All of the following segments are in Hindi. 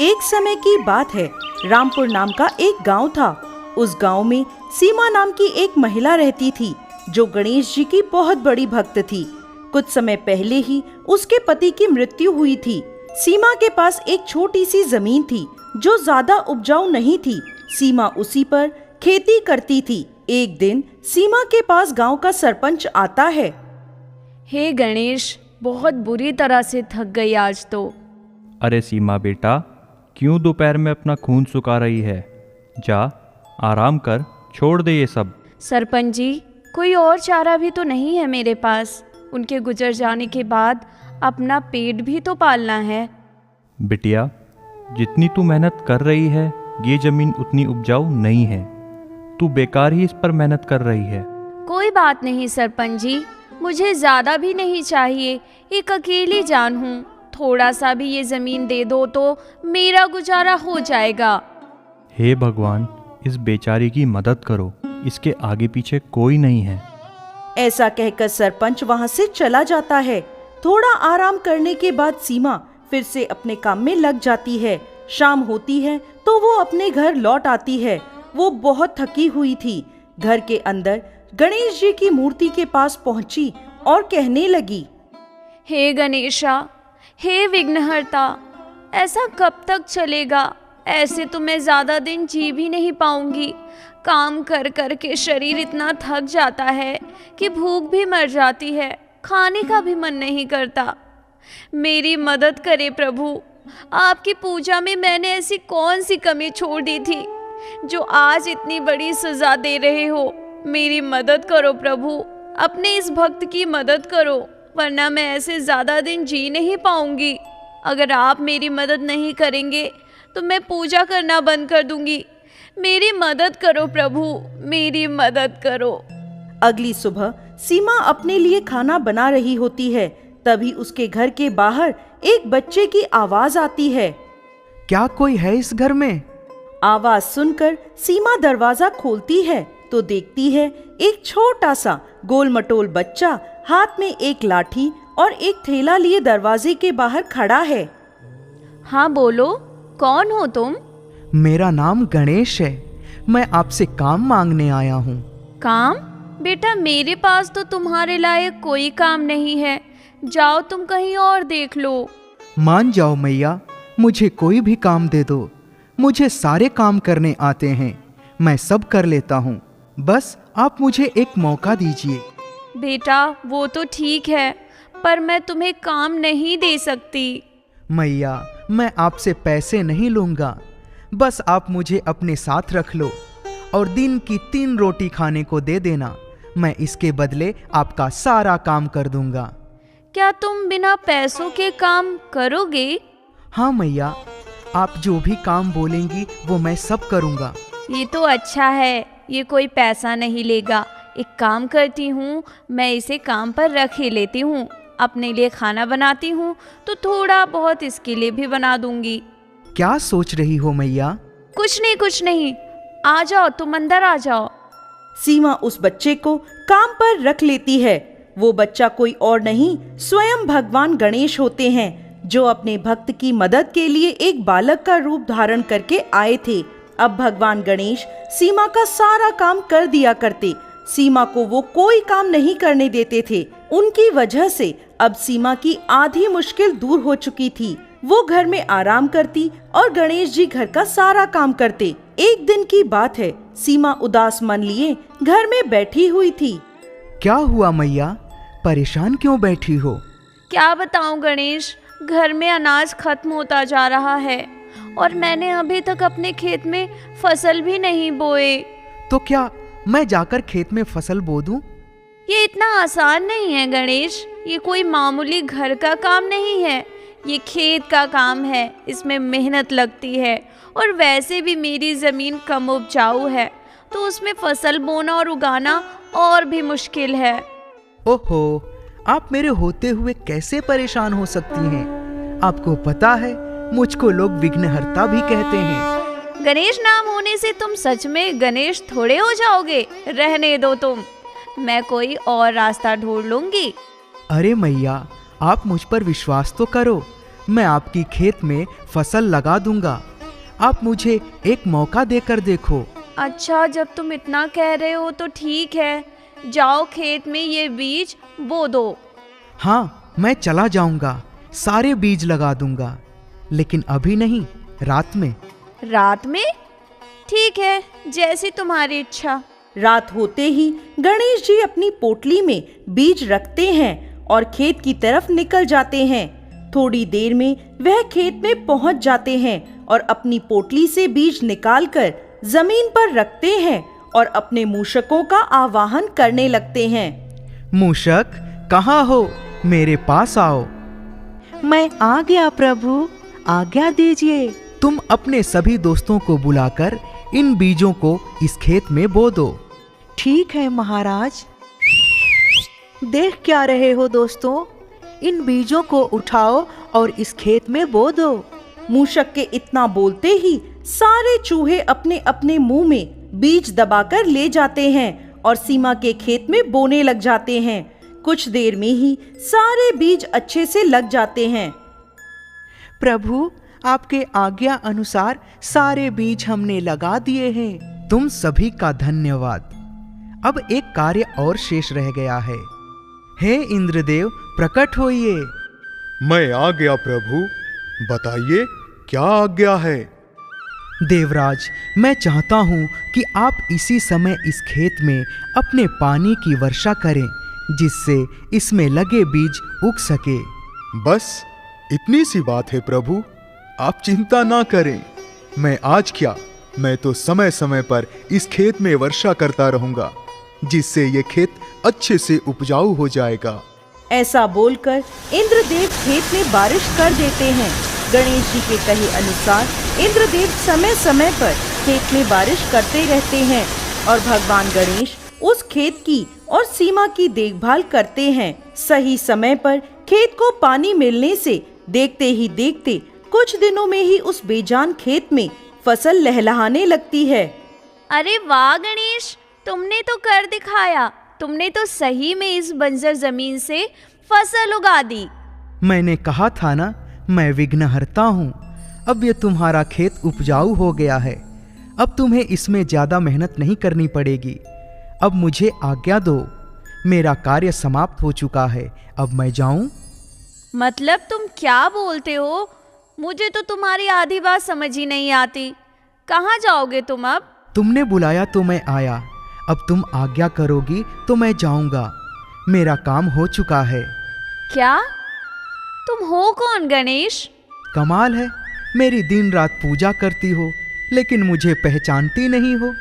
एक समय की बात है, रामपुर नाम का एक गांव था। उस गांव में सीमा नाम की एक महिला रहती थी, जो गणेश जी की बहुत बड़ी भक्त थी। कुछ समय पहले ही उसके पति की मृत्यु हुई थी। सीमा के पास एक छोटी सी जमीन थी, जो ज्यादा उपजाऊ नहीं थी। सीमा उसी पर खेती करती थी। एक दिन सीमा के पास गांव का सरपंच आता है। हे गणेश, बहुत बुरी तरह से थक गई आज तो। अरे सीमा बेटा, क्यों दोपहर में अपना खून सुखा रही है? जा आराम कर, छोड़ दे ये सब। सरपंच जी, कोई और चारा भी तो नहीं है मेरे पास। उनके गुजर जाने के बाद अपना पेट भी तो पालना है। बिटिया, जितनी तू मेहनत कर रही है, ये जमीन उतनी उपजाऊ नहीं है। तू बेकार ही इस पर मेहनत कर रही है। कोई बात नहीं सरपंच जी, मुझे ज़्यादा भी नहीं चाहिए। एक अकेली जान हूँ, थोड़ा सा भी ये ज़मीन दे दो तो मेरा गुजारा हो जाएगा। हे भगवान, इस बेचारी की मदद करो, इसके आगे पीछे कोई नहीं है। ऐसा कहकर सरपंच वहां से चला जाता है। थोड़ा आराम करने के बाद सीमा फिर से अपने काम में लग जाती है। शाम होती है तो वो अपने घर लौट आती है। वो बहुत थकी हुई थी। घर के अंदर गणेश जी की मूर्ति के पास पहुंची और कहने लगी, हे गणेशा, हे विघ्नहर्ता, ऐसा कब तक चलेगा? ऐसे तो मैं ज़्यादा दिन जी भी नहीं पाऊंगी। काम कर कर के शरीर इतना थक जाता है कि भूख भी मर जाती है, खाने का भी मन नहीं करता। मेरी मदद करे प्रभु। आपकी पूजा में मैंने ऐसी कौन सी कमी छोड़ दी थी जो आज इतनी बड़ी सजा दे रहे हो? मेरी मदद करो प्रभु, अपने इस भक्त की मदद करो, वरना मैं ऐसे ज़्यादा दिन जी नहीं पाऊंगी। अगर आप मेरी मदद नहीं करेंगे तो मैं पूजा करना बंद कर दूंगी। मेरी मदद करो प्रभु, मेरी मदद करो। अगली सुबह सीमा अपने लिए खाना बना रही होती है। तभी उसके घर के बाहर एक बच्चे की आवाज आती है। क्या कोई है इस घर में? आवाज सुनकर सीमा दरवाजा खोलती है तो देखती है एक छोटा सा गोल मटोल बच्चा हाथ में एक लाठी और एक थैला लिए दरवाजे के बाहर खड़ा है। हाँ बोलो, कौन हो तुम? मेरा नाम गणेश है। मैं आपसे काम मांगने आया हूँ। काम? बेटा, मेरे पास तो तुम्हारे लायक कोई काम नहीं है। जाओ तुम कहीं और देख लो। मान जाओ मैया, मुझे कोई भी काम दे दो। मुझे सारे काम करने आते हैं, मैं सब कर लेता हूँ। बस आप मुझे एक मौका दीजिए। बेटा, वो तो ठीक है, पर मैं तुम्हें काम नहीं दे सकती। मैया, मैं आपसे पैसे नहीं लूँगा। बस आप मुझे अपने साथ रख लो और दिन की 3 रोटी खाने को दे देना। मैं इसके बदले आपका सारा काम कर दूंगा। क्या तुम बिना पैसों के काम करोगे? हाँ मैया, आप जो भी काम बोलेंगी वो मैं सब करूंगा। ये तो अच्छा है, ये कोई पैसा नहीं लेगा। एक काम करती हूँ, मैं इसे काम पर रख ही लेती हूँ। अपने लिए खाना बनाती हूँ तो थोड़ा बहुत इसके लिए भी बना दूंगी। क्या सोच रही हो मैया? कुछ नहीं, आ जाओ, तुम अंदर आ जाओ। सीमा उस बच्चे को काम पर रख लेती है। वो बच्चा कोई और नहीं, स्वयं भगवान गणेश होते हैं, जो अपने भक्त की मदद के लिए एक बालक का रूप धारण करके आए थे। अब भगवान गणेश सीमा का सारा काम कर दिया करते। सीमा को वो कोई काम नहीं करने देते थे। उनकी वजह से अब सीमा की आधी मुश्किल दूर हो चुकी थी। वो घर में आराम करती और गणेश जी घर का सारा काम करते। एक दिन की बात है, सीमा उदास मन लिए घर में बैठी हुई थी। क्या हुआ मैया, परेशान क्यों बैठी हो? क्या बताऊं गणेश, घर में अनाज खत्म होता जा रहा है और मैंने अभी तक अपने खेत में फसल भी नहीं बोए। तो क्या मैं जाकर खेत में फसल बो दूं? ये इतना आसान नहीं है गणेश। ये कोई मामूली घर का काम नहीं है, ये खेत का काम है। इसमें मेहनत लगती है और वैसे भी मेरी ज़मीन कम उपजाऊ है, तो उसमें फसल बोना और उगाना और भी मुश्किल है। ओहो, आप मेरे होते हुए कैसे परेशान हो सकती हैं? आपको पता है, मुझको लोग विघ्नहर्ता भी कहते हैं। गणेश नाम होने से तुम सच में गणेश थोड़े हो जाओगे। रहने दो तुम, मैं कोई और रास्ता ढूंढ लूंगी। अरे मैया, आप मुझ पर विश्वास तो करो। मैं आपकी खेत में फसल लगा दूंगा। आप मुझे एक मौका देकर देखो। अच्छा, जब तुम इतना कह रहे हो तो ठीक है, जाओ खेत में ये बीज बो दो। हाँ, मैं चला जाऊंगा, सारे बीज लगा दूंगा, लेकिन अभी नहीं, रात में। रात में? ठीक है, जैसी तुम्हारी इच्छा। रात होते ही गणेश जी अपनी पोटली में बीज रखते हैं और खेत की तरफ निकल जाते हैं। थोड़ी देर में वह खेत में पहुंच जाते हैं और अपनी पोटली से बीज निकालकर जमीन पर रखते हैं और अपने मूषकों का आवाहन करने लगते हैं। मूषक, कहाँ हो? मेरे पास आओ। मैं आ गया प्रभु, आज्ञा दीजिए। तुम अपने सभी दोस्तों को बुलाकर इन बीजों को इस खेत में बो दो। ठीक है महाराज। देख क्या रहे हो दोस्तों, इन बीजों को उठाओ और इस खेत में बो दो। मूषक के इतना बोलते ही सारे चूहे अपने अपने मुंह में बीज दबाकर ले जाते हैं और सीमा के खेत में बोने लग जाते हैं। कुछ देर में ही सारे बीज अच्छे से लग जाते हैं। प्रभु, आपके आज्ञा अनुसार सारे बीज हमने लगा दिए हैं। तुम सभी का धन्यवाद। अब एक कार्य और शेष रह गया है। हे इंद्रदेव, प्रकट होइए। मैं आ गया प्रभु, बताइए क्या आज्ञा है। देवराज, मैं चाहता हूँ कि आप इसी समय इस खेत में अपने पानी की वर्षा करें, जिससे इसमें लगे बीज उग सके। बस इतनी सी बात है प्रभु, आप चिंता ना करें। मैं आज क्या, मैं तो समय समय पर इस खेत में वर्षा करता रहूंगा, जिससे ये खेत अच्छे से उपजाऊ हो जाएगा। ऐसा बोलकर इंद्रदेव खेत में बारिश कर देते हैं। गणेश जी के कहे अनुसार इंद्रदेव समय समय पर खेत में बारिश करते रहते हैं और भगवान गणेश उस खेत की और सीमा की देखभाल करते हैं। सही समय पर खेत को पानी मिलने से देखते ही देखते कुछ दिनों में ही उस बेजान खेत में फसल लहलहाने लगती है। अरे वाह गणेश, तुमने तो कर दिखाया। तुमने तो सही में इस बंजर जमीन से फसल उगा दी। मैंने कहा था ना, मैं विघ्नहर्ता हूँ। अब ये तुम्हारा खेत उपजाऊ हो गया है। अब तुम्हें इसमें ज्यादा मेहनत नहीं करनी पड़ेगी। अब मुझे आज्ञा दो, मेरा कार्य समाप्त हो चुका है। अब मैं जाऊं? मतलब तुम क्या बोलते हो? मुझे तो तुम्हारी आधी बात समझ ही नहीं आती। कहाँ जाओगे तुम अब? तुमने बुलाया तो मैं आया। अब तुम आज्ञा करोगी तो मैं जाऊंगा। मेरा काम हो चुका है। क्या? तुम हो कौन गणेश? कमाल है, मेरी दिन रात पूजा करती हो, लेकिन मुझे पहचानती नहीं हो।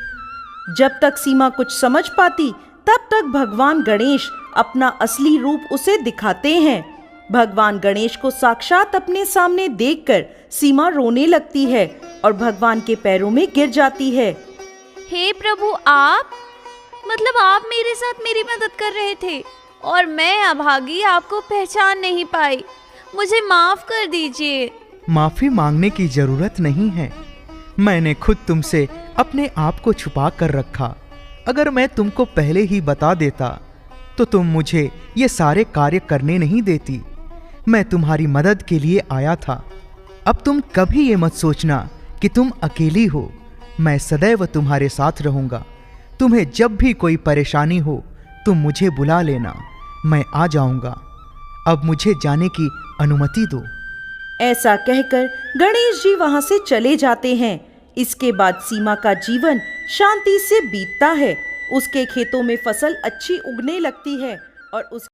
जब तक सीमा कुछ समझ पाती, तब तक भगवान गणेश अपना असली रूप उसे दिखाते हैं। भगवान गणेश को साक्षात अपने सामने देखकर सीमा रोने लगती है और भगवान के पैरों में गिर जाती है। हे प्रभु, आप मतलब आप मेरे साथ मेरी मदद कर रहे थे और मैं अभागी आपको पहचान नहीं पाई। मुझे माफ कर दीजिए। माफी मांगने की जरूरत नहीं है। मैंने खुद तुमसे अपने आप को छुपा कर रखा। अगर मैं तुमको पहले ही बता देता तो तुम मुझे ये सारे कार्य करने नहीं देती। मैं तुम्हारी मदद के लिए आया था। अब तुम कभी ये मत सोचना कि तुम अकेली हो। मैं सदैव तुम्हारे साथ रहूंगा। तुम्हें जब भी कोई परेशानी हो तुम मुझे बुला लेना, मैं आ जाऊंगा। अब मुझे जाने की अनुमति दो। ऐसा कहकर गणेश जी वहां से चले जाते हैं। इसके बाद सीमा का जीवन शांति से बीतता है। उसके खेतों में फसल अच्छी उगने लगती है और उस